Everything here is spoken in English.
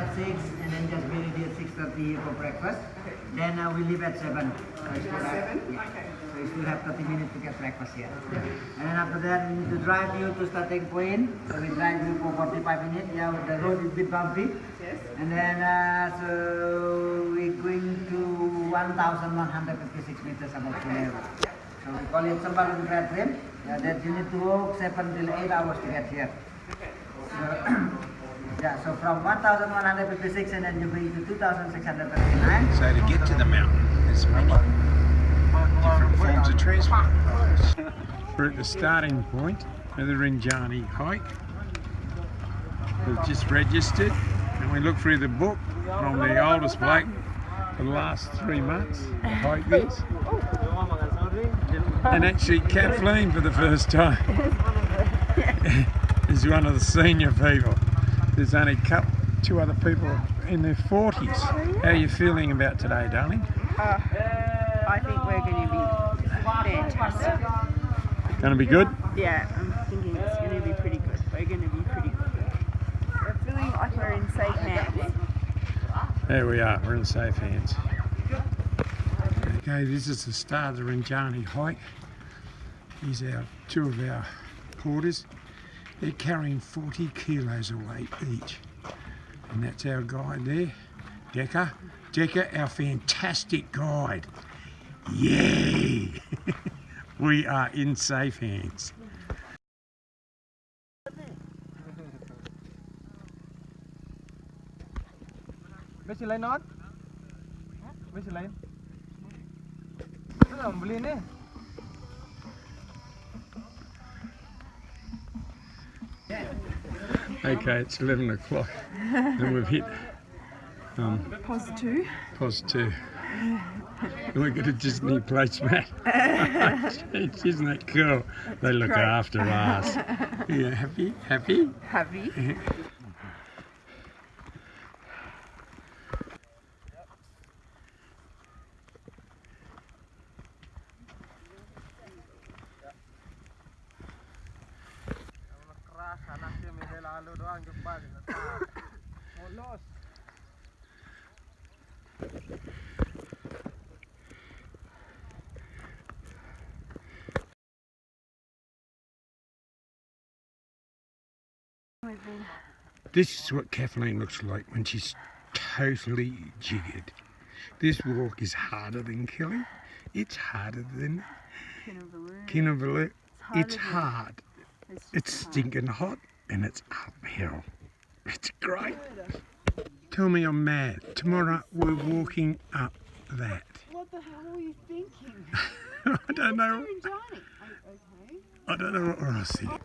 at 6 and then just be ready at 6:30 here for breakfast. Okay. Then we leave at 7. So you still have, 7? yeah. Okay. So you still have 30 minutes to get breakfast here. And then after that, we need to drive you to starting point. So we drive you for 45 minutes. Yeah, the road is a bit bumpy. Yes. And then so we're going to 1,156 meters above sea level. So we call it Sambalun Grad Rim. That you need to walk 7 till 8 hours to get here. Okay. So, yeah, so from 1,156 and then you're going to 2,639. So to get to the mountain, there's many different forms of transport. We're at the starting point of the Rinjani hike. We've just registered and we look through the book and I'm the oldest bloke for the last 3 months to hike this. And actually Kathleen for the first time is one of the senior people. There's only two other people in their 40s. How are you feeling about today, darling? I think we're going to be fantastic. Going to be good? Yeah, I'm thinking it's going to be pretty good. We're going to be pretty good. We're feeling like we're in safe hands. There we are, we're in safe hands. Okay, this is the start of the Rinjani hike. These are two of our porters. They're carrying 40 kilos of weight each. And that's our guide there, Decca. Decca, our fantastic guide. Yay! We are in safe hands. Besi lain non? Besi lain? Beli ni. Okay, it's 11 o'clock and we've hit Pos 2. pos 2. And we've got a Disney placemat. Isn't that cool? They look great. after us. Yeah, happy? Happy? Happy. This is what Kathleen looks like when she's totally jiggered. This walk is harder than Kelly. It's harder than Kinnabaloo. It's hard. It's stinking hot and it's uphill. It's great. Tell me I'm mad. Tomorrow we're walking up that. What the hell were you thinking? I don't know. Rinjani. Okay. I don't know what we're seeing.